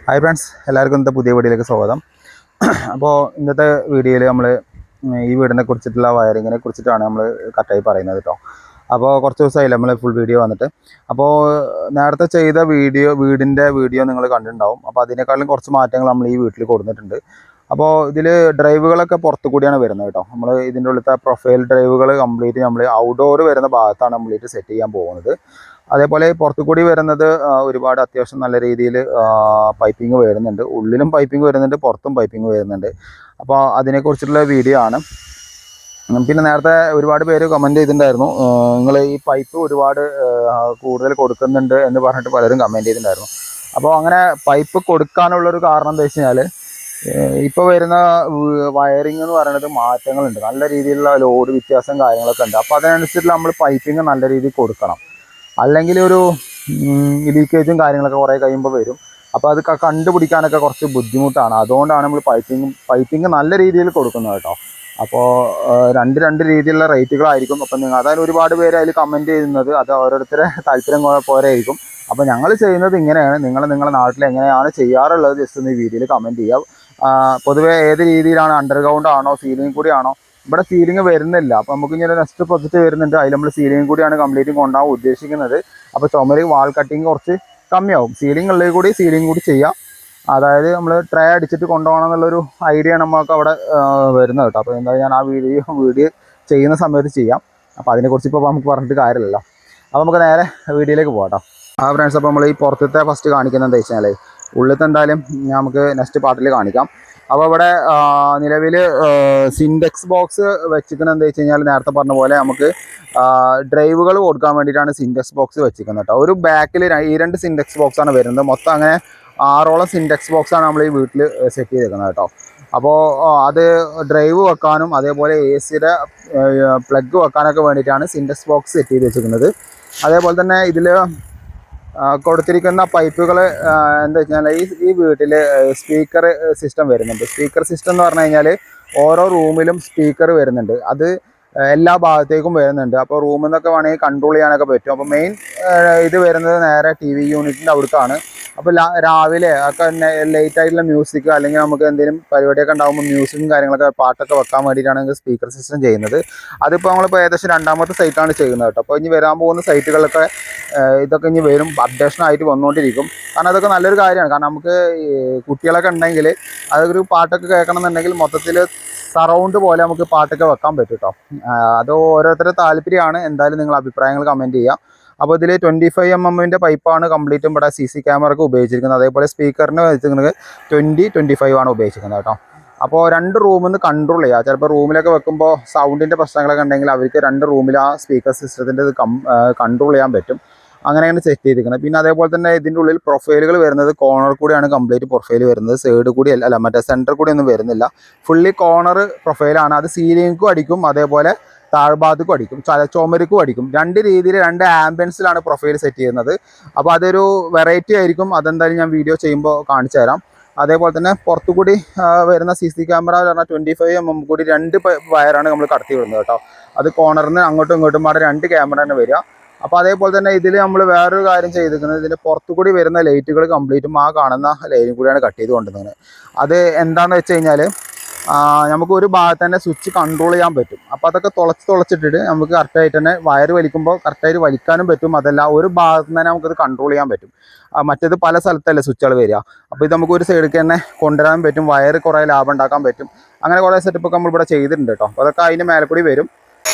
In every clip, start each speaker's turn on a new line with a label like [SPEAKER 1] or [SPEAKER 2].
[SPEAKER 1] Hi friends, എല്ലാവർക്കും ഇന്നത്തെ പുതിയ വീഡിയോയിലേക്ക് സ്വാഗതം. അപ്പോൾ ഇന്നത്തെ വീഡിയോയിൽ നമ്മൾ ഈ വീടിനെ കുറിച്ചിട്ടുള്ള വയറിങ്ങിനെ കുറിച്ചിട്ടാണ് നമ്മൾ കറക്റ്റായി പറയുന്നത് കേട്ടോ. അപ്പോൾ കുറച്ച് ദിവസമായില്ല നമ്മൾ ഫുൾ വീഡിയോ വന്നിട്ട്. അപ്പോൾ നേരത്തെ ചെയ്ത വീടിൻ്റെ വീഡിയോ നിങ്ങൾ കണ്ടിട്ടുണ്ടാവും. അപ്പോൾ അതിനേക്കാളും കുറച്ച് മാറ്റങ്ങൾ നമ്മൾ ഈ വീട്ടിൽ കൊടുത്തിട്ടുണ്ട്. അപ്പോൾ ഇതിൽ ഡ്രൈവുകളൊക്കെ പുറത്തു കൂടിയാണ് വരുന്നത് കേട്ടോ. നമ്മൾ ഇതിൻ്റെ ഉള്ളിലത്തെ പ്രൊഫൈൽ ഡ്രൈവുകൾ കംപ്ലീറ്റ് നമ്മൾ ഔട്ട്ഡോർ വരുന്ന ഭാഗത്താണ് കംപ്ലീറ്റ് സെറ്റ് ചെയ്യാൻ പോകുന്നത്. അതേപോലെ പുറത്തു കൂടി വരുന്നത് ഒരുപാട് അത്യാവശ്യം നല്ല രീതിയിൽ പൈപ്പിംഗ് വരുന്നുണ്ട്. ഉള്ളിലും പൈപ്പിംഗ് വരുന്നുണ്ട്, പുറത്തും പൈപ്പിംഗ് വരുന്നുണ്ട്. അപ്പോൾ അതിനെക്കുറിച്ചുള്ള വീഡിയോ ആണ്. പിന്നെ നേരത്തെ ഒരുപാട് പേര് കമൻറ്റ് ചെയ്തിട്ടുണ്ടായിരുന്നു, നിങ്ങൾ ഈ പൈപ്പ് ഒരുപാട് കൂടുതൽ കൊടുക്കുന്നുണ്ട് എന്ന് പറഞ്ഞിട്ട് പലരും കമൻറ്റ് ചെയ്തിട്ടുണ്ടായിരുന്നു. അപ്പോൾ അങ്ങനെ പൈപ്പ് കൊടുക്കാനുള്ളൊരു കാരണം എന്താ വെച്ച് കഴിഞ്ഞാൽ, ഇപ്പോൾ വരുന്ന വയറിംഗ് എന്ന് പറയുന്നത് മാറ്റങ്ങളുണ്ട്. നല്ല രീതിയിലുള്ള ലോഡ് വ്യത്യാസം കാര്യങ്ങളൊക്കെ ഉണ്ട്. അപ്പോൾ അതിനനുസരിച്ച് നമ്മൾ പൈപ്പിംഗ് നല്ല രീതിയിൽ കൊടുക്കണം. അല്ലെങ്കിൽ ഒരു ലീക്കേജും കാര്യങ്ങളൊക്കെ കുറേ കഴിയുമ്പോൾ വരും. അപ്പോൾ അത് കണ്ടുപിടിക്കാനൊക്കെ കുറച്ച് ബുദ്ധിമുട്ടാണ്. അതുകൊണ്ടാണ് നമ്മൾ പൈപ്പിംഗ് നല്ല രീതിയിൽ കൊടുക്കുന്നത് കേട്ടോ. അപ്പോൾ രണ്ട് രീതിയിലുള്ള റേറ്റുകളായിരിക്കും. അപ്പം അതായത് ഒരുപാട് പേര് അതിൽ കമൻറ്റ് ചെയ്യുന്നത് അത് ഓരോരുത്തരെ താല്പര്യം പോലെ ആയിരിക്കും. അപ്പോൾ ഞങ്ങൾ ചെയ്യുന്നത് ഇങ്ങനെയാണ്. നിങ്ങളുടെ നാട്ടിൽ എങ്ങനെയാണ് ചെയ്യാറുള്ളത് ജസ്റ്റ് ഒന്ന് ഈ വീഡിയോയിൽ കമൻറ്റ് ചെയ്യുക. പൊതുവേ ഏത് രീതിയിലാണ്, അണ്ടർഗ്രൗണ്ട് ആണോ സീലിംഗ് കൂടി ആണോ? ഇവിടെ സീലിംഗ് വരുന്നില്ല. അപ്പോൾ നമുക്ക് ഇങ്ങനെ നെക്സ്റ്റ് പ്രൊജക്റ്റ് വരുന്നുണ്ട്, അതിൽ നമ്മൾ സീലിംഗ് കൂടിയാണ് കംപ്ലീറ്റ് കൊണ്ടുപോകാൻ ഉദ്ദേശിക്കുന്നത്. അപ്പോൾ ചുമര് വാൾ കട്ടിങ് കുറച്ച് കമ്മിയാവും. സീലിംഗ് ഉള്ളിൽ കൂടി സീലിംഗ് കൂടി ചെയ്യാം. അതായത് നമ്മൾ ട്രേ അടിച്ചിട്ട് കൊണ്ടുപോകണം എന്നുള്ളൊരു ഐഡിയ നമുക്ക് അവിടെ വരുന്നത് കേട്ടോ. അപ്പോൾ എന്തായാലും ഞാൻ ആ വീഡിയോ ചെയ്യുന്ന സമയത്ത് ചെയ്യാം. അപ്പോൾ അതിനെക്കുറിച്ച് ഇപ്പോൾ നമുക്ക് പറഞ്ഞിട്ട് കാര്യമില്ലല്ലോ. അപ്പോൾ നമുക്ക് നേരെ വീഡിയോയിലേക്ക് പോകാം. ഫ്രണ്ട്സ്, അപ്പോൾ നമ്മൾ ഈ പുറത്തത്തെ ഫസ്റ്റ് കാണിക്കുന്നത് എന്താ വെച്ചാൽ, ഉള്ളിലത്തെ എന്തായാലും നമുക്ക് നെക്സ്റ്റ് പാർട്ടിൽ കാണിക്കാം. അപ്പോൾ ഇവിടെ നിലവിൽ സിൻഡെക്സ് ബോക്സ് വെച്ചിരിക്കുന്നത് എന്താ വെച്ച് കഴിഞ്ഞാൽ, നേരത്തെ പറഞ്ഞ പോലെ നമുക്ക് ഡ്രൈവുകൾ കൊടുക്കാൻ വേണ്ടിയിട്ടാണ് സിൻഡെക്സ് ബോക്സ് വെച്ചിരിക്കുന്നത് കേട്ടോ. ഒരു ബാക്കിൽ ഈ 2 സിൻഡെക്സ് ബോക്സാണ് വരുന്നത്. മൊത്തം അങ്ങനെ 6ഓളം സിൻഡെക്സ് ബോക്സാണ് നമ്മൾ ഈ വീട്ടിൽ സെറ്റ് ചെയ്തിരിക്കുന്നത് കേട്ടോ. അപ്പോൾ അത് ഡ്രൈവ് വെക്കാനും അതേപോലെ AC-യുടെ പ്ലഗ് വെക്കാനൊക്കെ വേണ്ടിയിട്ടാണ് സിൻഡെക്സ് ബോക്സ് സെറ്റ് ചെയ്ത് വെച്ചിരിക്കുന്നത്. അതേപോലെ തന്നെ ഇതിൽ കൊടുത്തിരിക്കുന്ന പൈപ്പുകൾ എന്താ വെച്ചാൽ, ഈ വീട്ടിൽ സ്പീക്കർ സിസ്റ്റം വരുന്നുണ്ട്. സ്പീക്കർ സിസ്റ്റം എന്ന് പറഞ്ഞു കഴിഞ്ഞാൽ ഓരോ റൂമിലും സ്പീക്കർ വരുന്നുണ്ട്. അത് എല്ലാ ഭാഗത്തേക്കും വരുന്നുണ്ട്. അപ്പോൾ റൂമിൽ നിന്നൊക്കെ വേണമെങ്കിൽ കൺട്രോൾ ചെയ്യാനൊക്കെ പറ്റും. അപ്പോൾ മെയിൻ ഇത് വരുന്നത് നേരെ TV യൂണിറ്റിൻ്റെ അവിടേക്കാണ്. അപ്പോൾ രാവിലെ ഒക്കെ ലേറ്റ് ആയിട്ടുള്ള മ്യൂസിക് അല്ലെങ്കിൽ നമുക്ക് എന്തെങ്കിലും പരിപാടിയൊക്കെ ഉണ്ടാകുമ്പോൾ മ്യൂസിക്കും കാര്യങ്ങളൊക്കെ പാട്ടൊക്കെ വെക്കാൻ വേണ്ടിയിട്ടാണ് സ്പീക്കർ സിസ്റ്റം ചെയ്യുന്നത്. അതിപ്പോൾ നമ്മളിപ്പോൾ ഏകദേശം 2ാമത്തെ സൈറ്റാണ് ചെയ്യുന്നത് കേട്ടോ. അപ്പോൾ ഇനി വരാൻ പോകുന്ന സൈറ്റുകളൊക്കെ ഇതൊക്കെ ഇനി വരും, അപ്ഡേഷനായിട്ട് വന്നുകൊണ്ടിരിക്കും. കാരണം അതൊക്കെ നല്ലൊരു കാര്യമാണ്. കാരണം നമുക്ക് കുട്ടികളൊക്കെ ഉണ്ടെങ്കിൽ അതൊരു പാട്ടൊക്കെ കേൾക്കണം എന്നുണ്ടെങ്കിൽ മൊത്തത്തിൽ സറൗണ്ട് പോലെ നമുക്ക് പാട്ടൊക്കെ വെക്കാൻ പറ്റും കേട്ടോ. അത് ഓരോരുത്തരുടെ താല്പര്യമാണ്. എന്തായാലും നിങ്ങൾ അഭിപ്രായങ്ങൾ കമൻറ്റ് ചെയ്യുക. അപ്പോൾ ഇതിൽ 25 mm പൈപ്പാണ് കംപ്ലീറ്റും ഇവിടെ CC ക്യാമറയ്ക്ക് ഉപയോഗിച്ചിരിക്കുന്നത്. അതേപോലെ സ്പീക്കറിന് വെച്ചിരിക്കുന്നത് 20-25 ആണ് ഉപയോഗിച്ചിരിക്കുന്നത് കേട്ടോ. അപ്പോൾ 2 റൂമിൽ നിന്ന് കൺട്രോൾ ചെയ്യുക. ചിലപ്പോൾ റൂമിലൊക്കെ വെക്കുമ്പോൾ സൗണ്ടിൻ്റെ പ്രശ്നങ്ങളൊക്കെ ഉണ്ടെങ്കിൽ അവർക്ക് 2 റൂമിൽ ആ സ്പീക്കർ സിസ്റ്റത്തിൻ്റെ ഇത് കൺട്രോൾ ചെയ്യാൻ പറ്റും. അങ്ങനെയാണ് സെറ്റ് ചെയ്തിരിക്കുന്നത്. പിന്നെ അതേപോലെ തന്നെ ഇതിൻ്റെ ഉള്ളിൽ പ്രൊഫൈലുകൾ വരുന്നത് കോർണർ കൂടിയാണ് കംപ്ലീറ്റ് പ്രൊഫൈൽ വരുന്നത്. സൈഡ് കൂടി അല്ല മറ്റേ സെൻറ്റർ കൂടി ഒന്നും വരുന്നില്ല. ഫുള്ളി കോർണർ പ്രൊഫൈലാണ്. അത് സീലിംഗും അടിക്കും, അതേപോലെ താഴ്ഭാഗത്തേക്കും അടിക്കും, ചുമരുക്കും അടിക്കും. 2 രീതിയിൽ 2 ആംബിയൻസിലാണ് പ്രൊഫൈൽ സെറ്റ് ചെയ്യുന്നത്. അപ്പോൾ അതൊരു വെറൈറ്റി ആയിരിക്കും. അതെന്തായാലും ഞാൻ വീഡിയോ ചെയ്യുമ്പോൾ കാണിച്ചു തരാം. അതേപോലെ തന്നെ പുറത്തു കൂടി വരുന്ന CC ക്യാമറ പറഞ്ഞാൽ 25 mm കൂടി 2 വയറാണ് നമ്മൾ കടത്തി വിടുന്നത് കേട്ടോ. അത് കോർണറിന് അങ്ങോട്ടും ഇങ്ങോട്ടും പാടെ 2 ക്യാമറ തന്നെ വരിക. അപ്പോൾ അതേപോലെ തന്നെ ഇതിൽ നമ്മൾ വേറൊരു കാര്യം ചെയ്തിരിക്കുന്നത്, ഇതിൻ്റെ പുറത്തു കൂടി വരുന്ന ലൈറ്റുകൾ കംപ്ലീറ്റും ആ കാണുന്ന ലൈനും കൂടിയാണ് കട്ട് ചെയ്ത് കൊണ്ടുവന്നത്. അത് എന്താണെന്ന് വെച്ച് കഴിഞ്ഞാൽ, നമുക്ക് ഒരു ഭാഗത്ത് തന്നെ സ്വിച്ച് കൺട്രോൾ ചെയ്യാൻ പറ്റും. അപ്പോൾ അതൊക്കെ തുളച്ചിട്ടിട്ട് നമുക്ക് കറക്റ്റായിട്ട് തന്നെ വയർ വലിക്കുമ്പോൾ കറക്റ്റായിട്ട് വലിക്കാനും പറ്റും. അതല്ല ഒരു ഭാഗത്ത് തന്നെ നമുക്കത് കൺട്രോൾ ചെയ്യാൻ പറ്റും. മറ്റേത് പല സ്ഥലത്തല്ലേ സ്വിച്ചുകൾ വരിക. അപ്പോൾ ഇത് നമുക്ക് ഒരു സൈഡിലേക്ക് തന്നെ കൊണ്ടുവരാൻ പറ്റും. വയർ കുറേ ലാഭം ഉണ്ടാക്കാൻ പറ്റും. അങ്ങനെ കുറേ സെറ്റപ്പൊക്കെ നമ്മളിവിടെ ചെയ്തിട്ടുണ്ട് കേട്ടോ. അപ്പോൾ അതൊക്കെ അതിൻ്റെ മേലെ കൂടി വരും.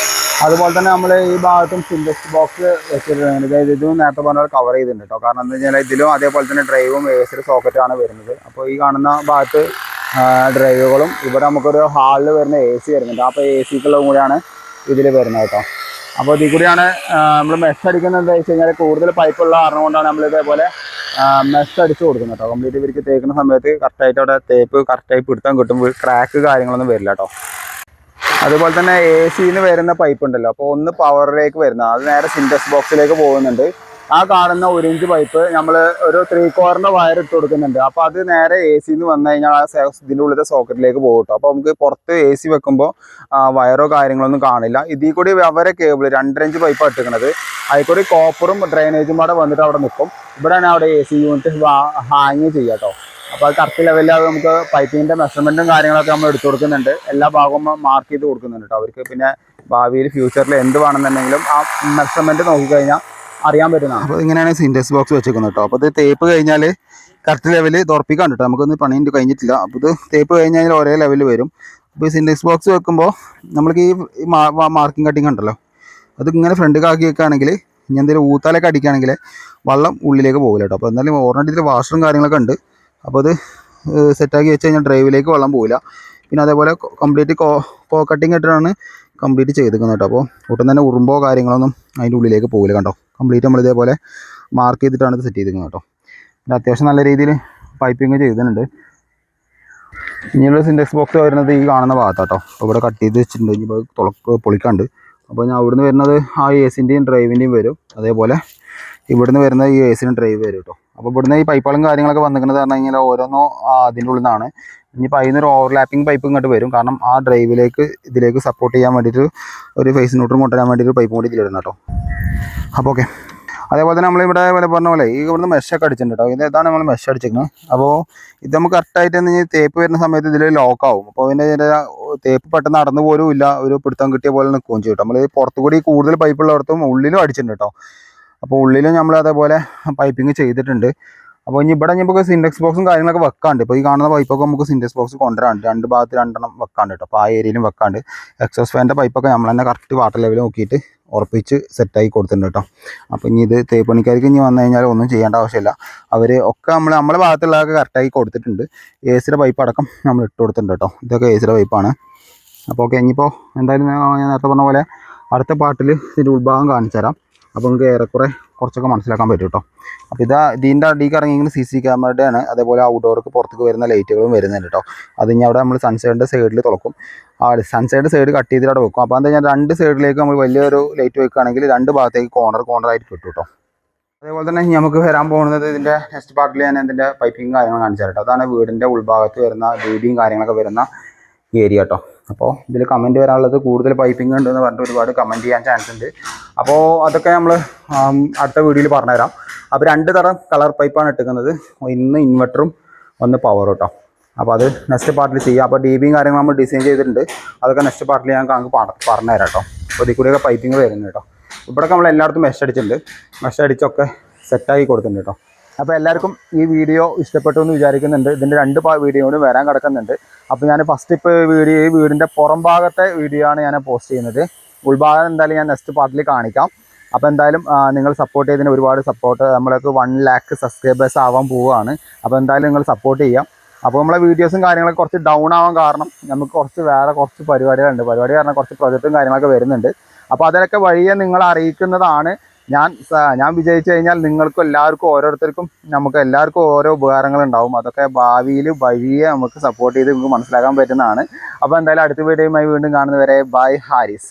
[SPEAKER 1] അതുപോലെ തന്നെ നമ്മൾ ഈ ഭാഗത്തും സിൻഡെക്സ് ബോക്സ് വെച്ചിട്ടുണ്ട്. അതായത് ഇതും നേരത്തെ പറഞ്ഞ പോലെ കവർ ചെയ്തിട്ടുണ്ട് കേട്ടോ. കാരണം എന്താ വെച്ചാൽ ഇതിലും അതേപോലെ തന്നെ ഡ്രൈവും AC സോക്കറ്റാണ് വരുന്നത്. അപ്പോൾ ഈ കാണുന്ന ഭാഗത്ത് ഡ്രൈവുകളും ഇവിടെ നമുക്കൊരു ഹാളിൽ വരുന്ന AC വരുന്നുണ്ട്. അപ്പോൾ ACക്കുള്ളതും കൂടിയാണ് ഇതിൽ വരുന്നത് കേട്ടോ. അപ്പോൾ ഇതിൽ കൂടിയാണ് നമ്മൾ മെഷ് അടിക്കുന്നത്. എന്താ വെച്ച് കഴിഞ്ഞാൽ കൂടുതൽ പൈപ്പുള്ള കാരണം കൊണ്ടാണ് നമ്മൾ ഇതേപോലെ മെഷ് അടിച്ച് കൊടുക്കുന്നത് കേട്ടോ. കംപ്ലീറ്റ് ഇവർക്ക് തേക്കുന്ന സമയത്ത് കറക്റ്റായിട്ട് അവിടെ തേപ്പ് കറക്റ്റായി പിടുത്തം കിട്ടും. ക്രാക്ക് കാര്യങ്ങളൊന്നും വരില്ല കേട്ടോ. അതുപോലെ തന്നെ AC-ന്ന് വരുന്ന പൈപ്പ് ഉണ്ടല്ലോ, അപ്പോൾ ഒന്ന് പവറിലേക്ക് വരുന്നത്, അത് നേരെ സിൻഡെക്സ് ബോക്സിലേക്ക് പോകുന്നുണ്ട്. ആ കാണുന്ന 1 ഇഞ്ച് പൈപ്പ് നമ്മൾ ഒരു 3/4 വയർ ഇട്ട് കൊടുക്കുന്നുണ്ട്. അപ്പോൾ അത് നേരെ AC-ന്ന് വന്നു കഴിഞ്ഞാൽ ആ ഇതിൻ്റെ ഉള്ളിലെ സോക്കറ്റിലേക്ക് പോകും കേട്ടോ. അപ്പോൾ നമുക്ക് പുറത്ത് AC വെക്കുമ്പോൾ വയറോ കാര്യങ്ങളൊന്നും കാണില്ല. ഇതിൽ കൂടി അവരെ കേബിൾ 2.5 ഇഞ്ച് പൈപ്പാണ് ഇട്ടിരിക്കുന്നത്. അതിൽക്കൂടി കോപ്പറും ഡ്രെയിനേജും കൂടെ വന്നിട്ട് അവിടെ നിൽക്കും. ഇവിടെയാണ് അവിടെ AC യൂണിറ്റ് ഹാങ് ചെയ്യുക കേട്ടോ. അപ്പോൾ അത് കറക്റ്റ് ലെവലിൽ അത് നമുക്ക് പൈപ്പിങ്ങിൻ്റെ മെഷർമെൻറ്റും കാര്യങ്ങളൊക്കെ നമ്മൾ എടുത്തു കൊടുക്കുന്നുണ്ട്. എല്ലാ ഭാഗവും മാർക്ക് ചെയ്ത് കൊടുക്കുന്നുണ്ട് കേട്ടോ. അവർക്ക് പിന്നെ ഭാവിയിൽ ഫ്യൂച്ചറിൽ എന്ത് വേണമെന്നുണ്ടെങ്കിലും ആ മെഷർമെൻറ്റ് നോക്കിക്കഴിഞ്ഞാൽ അറിയാൻ പറ്റുന്നതാണ്. അപ്പോൾ ഇങ്ങനെയാണ് സിൻറ്റെക്സ് ബോക്സ് വെച്ചേക്കുന്നത് കേട്ടോ. അപ്പോൾ ഇത് തേപ്പ് കഴിഞ്ഞാൽ കറക്റ്റ് ലെവലിൽ തുറപ്പിക്കാൻ കേട്ടോ. നമുക്കൊന്ന് പണിയുണ്ട് കഴിഞ്ഞിട്ടില്ല. അപ്പോൾ ഇത് തേപ്പ് കഴിഞ്ഞാൽ ഒരേ ലെവലിൽ വരും. അപ്പോൾ ഈ സിൻറ്റെക്സ് ബോക്സ് വെക്കുമ്പോൾ നമ്മൾക്ക് ഈ മാർക്കിംഗ് കട്ടിങ് ഉണ്ടല്ലോ, അത് ഇങ്ങനെ ഫ്രണ്ടിലേക്ക് ആക്കി വെക്കുകയാണെങ്കിൽ ഇനി എന്തെങ്കിലും ഊത്താലൊക്കെ അടിക്കുകയാണെങ്കിൽ വെള്ളം ഉള്ളിലേക്ക് പോകില്ല കേട്ടോ. അപ്പോൾ എന്നാലും ഓൾറെഡി ഇതിൽ വാഷറും കാര്യങ്ങളൊക്കെ ഉണ്ട്. അപ്പോൾ അത് സെറ്റാക്കി വെച്ച് കഴിഞ്ഞാൽ ഡ്രൈവിലേക്ക് വെള്ളം പോകില്ല. പിന്നെ അതേപോലെ കംപ്ലീറ്റ് കോ കട്ടിങ് ഇട്ടിട്ടാണ് കംപ്ലീറ്റ് ചെയ്തിരിക്കുന്നത് കേട്ടോ. അപ്പോൾ ഒട്ടും തന്നെ ഉറുമ്പോ കാര്യങ്ങളൊന്നും അതിൻ്റെ ഉള്ളിലേക്ക് പോകില്ല കണ്ടോ. കംപ്ലീറ്റ് നമ്മൾ ഇതേപോലെ മാർക്ക് ചെയ്തിട്ടാണ് ഇത് സെറ്റ് ചെയ്തിരിക്കുന്നത് കേട്ടോ. പിന്നെ അത്യാവശ്യം നല്ല രീതിയിൽ പൈപ്പിങ് ചെയ്തിട്ടുണ്ട്. ഇനിയുള്ള സിൻറ്റെക്സ് ബോക്സ് വരുന്നത് ഈ കാണുന്ന ഭാഗത്താട്ടോ. അപ്പോൾ ഇവിടെ കട്ട് ചെയ്ത് വെച്ചിട്ടുണ്ട്. ഇനിയിപ്പോൾ പൊളിക്കാണ്ട്. അപ്പോൾ ഞാൻ അവിടുന്ന് വരുന്നത് ആ എസിൻ്റെയും ഡ്രൈവിൻ്റെയും വരും. അതേപോലെ ഇവിടുന്ന് വരുന്നത് ഈ എസിൻ്റെ ഡ്രൈവ് വരും കേട്ടോ. അപ്പോൾ ഇവിടുന്ന് ഈ പൈപ്പുകളും കാര്യങ്ങളൊക്കെ വന്നിരിക്കുന്നത് പറഞ്ഞു കഴിഞ്ഞാൽ ഓരോന്നോ അതിൻ്റെ ഉള്ളിൽ നിന്നാണ്. ഇനിയിപ്പോൾ അതിൽ നിന്നൊരു ഓവർലാപ്പിംഗ് പൈപ്പ് ഇങ്ങോട്ട് വരും. കാരണം ആ ഡ്രൈവിലേക്ക് ഇതിലേക്ക് സപ്പോർട്ട് ചെയ്യാൻ വേണ്ടിയിട്ട് ഒരു ഫേസ് ന്യൂട്രൽ കൊണ്ടുവരാൻ വേണ്ടിയിട്ട് പൈപ്പ് കൂടി ഇതിലിടണം കേട്ടോ. അപ്പോൾ ഓക്കെ. അതേപോലെ തന്നെ നമ്മളിവിടെ പറഞ്ഞ പോലെ ഈ ഇവിടുന്ന് മെഷൊക്കെ അടിച്ചിട്ടുണ്ട് കേട്ടോ. ഇതാണ് നമ്മൾ മെഷ് അടിച്ചിരിക്കുന്നത്. അപ്പോൾ ഇത് നമുക്ക് കറക്റ്റായിട്ട് തേപ്പ് വരുന്ന സമയത്ത് ഇതിൽ ലോക്കാവും. അപ്പോൾ ഇതിൻ്റെ തേപ്പ് പെട്ടെന്ന് നടന്നു പോലും ഇല്ല, ഒരു പിടുത്തം കിട്ടിയ പോലെ നിൽക്കുകയും ചെയ്യും കേട്ടോ. നമ്മൾ പുറത്തുകൂടി കൂടുതൽ പൈപ്പുള്ളിടത്തും ഉള്ളിലും അടിച്ചിട്ടുണ്ട് കേട്ടോ. അപ്പോൾ ഉള്ളിലും നമ്മൾ അതേപോലെ പൈപ്പിങ് ചെയ്തിട്ടുണ്ട്. അപ്പോൾ ഇനി ഇവിടെ നമുക്ക് സിൻറ്റെക്സ് ബോക്സും കാര്യങ്ങളൊക്കെ വെക്കാണ്ട്. ഇപ്പോൾ ഈ കാണുന്ന പൈപ്പൊക്കെ നമുക്ക് സിൻറ്റെക്സ് ബോക്സ് കൊണ്ടുവരാണ്ട്, രണ്ട് ഭാഗത്ത് രണ്ടെണ്ണം വെക്കാണ്ട് കേട്ടോ. അപ്പോൾ ആ ഏരിയയിലും വെക്കാണ്ട്. എക്സോസ് ഫാനിൻ്റെ പൈപ്പൊക്കെ നമ്മൾ തന്നെ കറക്റ്റ് വാട്ടർ ലെവൽ നോക്കിയിട്ട് ഉറപ്പിച്ച് സെറ്റാക്കി കൊടുത്തിട്ടുണ്ട് കേട്ടോ. അപ്പോൾ ഇനി ഇത് തേപ്പ് പണിക്കാർക്ക് ഇനി വന്നു കഴിഞ്ഞാൽ ഒന്നും ചെയ്യേണ്ട ആവശ്യമില്ല. അവർ ഒക്കെ നമ്മളെ ഭാഗത്തുള്ളതൊക്കെ കറക്റ്റാക്കി കൊടുത്തിട്ടുണ്ട്. എ സിയുടെ പൈപ്പ് അടക്കം നമ്മൾ ഇട്ട് കൊടുത്തിട്ടുണ്ട് കേട്ടോ. ഇതൊക്കെ എ സിയുടെ പൈപ്പാണ്. അപ്പോൾ ഓക്കെ. ഇനിയിപ്പോൾ എന്തായാലും ഞാൻ നേരത്തെ പറഞ്ഞ പോലെ അടുത്ത പാർട്ടിൽ ഇതിൻ്റെ ഉൾഭാഗം കാണിച്ചു തരാം. അപ്പോൾ നിങ്ങൾക്ക് ഏറെക്കുറെ കുറച്ചൊക്കെ മനസ്സിലാക്കാൻ പറ്റും കേട്ടോ. അപ്പോൾ ഇതിൻ്റെ അടിക്ക് ഇറങ്ങിയെങ്കിൽ CC ക്യാമറയുടെയാണ്. അതേപോലെ ഔട്ട്ഡോർക്ക് പുറത്തേക്ക് വരുന്ന ലൈറ്റുകളും വരുന്നുണ്ട് കേട്ടോ. അത് ഇനി അവിടെ നമ്മൾ സൺസൈഡിൻ്റെ സൈഡിൽ തുറക്കും. ആ സൺസൈഡ് സൈഡ് കട്ട് ചെയ്തിട്ട് അവിടെ വെക്കും. അപ്പോൾ എന്താ കഴിഞ്ഞാൽ രണ്ട് സൈഡിലേക്ക് നമ്മൾ വലിയൊരു ലൈറ്റ് വെക്കുകയാണെങ്കിൽ രണ്ട് ഭാഗത്തേക്ക് കോർണറായിട്ട് കിട്ടും കേട്ടോ. അതേപോലെ തന്നെ നമുക്ക് വരാൻ പോകുന്നത് ഇതിൻ്റെ നെക്സ്റ്റ് പാർട്ടിൽ ഞാൻ ഇതിൻ്റെ പൈപ്പിങ് കാര്യങ്ങൾ കാണിച്ചു തരാം കേട്ടോ. അതാണ് വീടിൻ്റെ ഉൾഭാഗത്ത് വരുന്ന DBയും കാര്യങ്ങളൊക്കെ വരുന്ന ഏരിയ കേട്ടോ. അപ്പോൾ ഇതിൽ കമൻറ്റ് വരാനുള്ളത് കൂടുതൽ പൈപ്പിംഗ് ഉണ്ടെന്ന് പറഞ്ഞിട്ട് ഒരുപാട് കമൻറ്റ് ചെയ്യാൻ ചാൻസ് ഉണ്ട്. അപ്പോൾ അതൊക്കെ നമ്മൾ അടുത്ത വീഡിയോയിൽ പറഞ്ഞുതരാം. അപ്പോൾ രണ്ട് തരം കളർ പൈപ്പാണ് ഇട്ടിരിക്കുന്നത്. ഇന്ന് ഇൻവെർട്ടറും ഒന്ന് പവർ കേട്ടോ. അപ്പോൾ അത് നെക്സ്റ്റ് പാർട്ടിൽ ചെയ്യാം. അപ്പോൾ DBയും കാര്യങ്ങൾ നമ്മൾ ഡിസൈൻ ചെയ്തിട്ടുണ്ട്. അതൊക്കെ നെക്സ്റ്റ് പാർട്ടിൽ ഞാൻ പറഞ്ഞുതരാം കേട്ടോ. അപ്പോൾ ഇതിൽ കൂടെയൊക്കെ പൈപ്പിംഗ് വരുന്നുണ്ട് കേട്ടോ. ഇവിടെയൊക്കെ നമ്മൾ എല്ലായിടത്തും മെഷ് അടിച്ചിട്ടുണ്ട്. മെഷ് അടിച്ചൊക്കെ സെറ്റാക്കി കൊടുത്തിട്ടുണ്ട് കേട്ടോ. അപ്പോൾ എല്ലാവർക്കും ഈ വീഡിയോ ഇഷ്ടപ്പെട്ടു എന്ന് വിചാരിക്കുന്നുണ്ട്. ഇതിൻ്റെ രണ്ട് വീഡിയോ കൂടി വരാൻ കിടക്കുന്നുണ്ട്. അപ്പോൾ ഞാൻ ഫസ്റ്റ് ഇപ്പോൾ ഈ വീടിൻ്റെ പുറം ഭാഗത്തെ വീഡിയോ ആണ് ഞാൻ പോസ്റ്റ് ചെയ്യുന്നത്. ഉൾഭാഗം എന്തായാലും ഞാൻ നെക്സ്റ്റ് പാർട്ടിൽ കാണിക്കാം. അപ്പോൾ എന്തായാലും നിങ്ങൾ സപ്പോർട്ട് ചെയ്തതിന് ഒരുപാട് സപ്പോർട്ട്. നമ്മൾക്ക് 1 lakh സബ്സ്ക്രൈബേഴ്സ് ആവാൻ പോവുകയാണ്. അപ്പോൾ എന്തായാലും നിങ്ങൾ സപ്പോർട്ട് ചെയ്യാം. അപ്പോൾ നമ്മളെ വീഡിയോസും കാര്യങ്ങളൊക്കെ കുറച്ച് ഡൗൺ ആവാൻ കാരണം നമുക്ക് കുറച്ച് പരിപാടികളുണ്ട്. പരിപാടി കാരണം കുറച്ച് പ്രൊജക്റ്റും കാര്യങ്ങളൊക്കെ വരുന്നുണ്ട്. അപ്പോൾ അതിലൊക്കെ വഴിയെ നിങ്ങളെ അറിയിക്കുന്നതാണ്. ഞാൻ വിജയിച്ചു കഴിഞ്ഞാൽ നിങ്ങൾക്കും എല്ലാവർക്കും ഓരോരുത്തർക്കും നമുക്ക് എല്ലാവർക്കും ഓരോ ഉപകാരങ്ങളുണ്ടാവും. അതൊക്കെ ഭാവിയിൽ വഴിയെ നമുക്ക് സപ്പോർട്ട് ചെയ്ത് നിങ്ങൾക്ക് മനസ്സിലാക്കാൻ പറ്റുന്നതാണ്. അപ്പോൾ എന്തായാലും അടുത്ത വീഡിയോയുമായി വീണ്ടും കാണുന്നവരെ ബൈ ഹാരിസ്.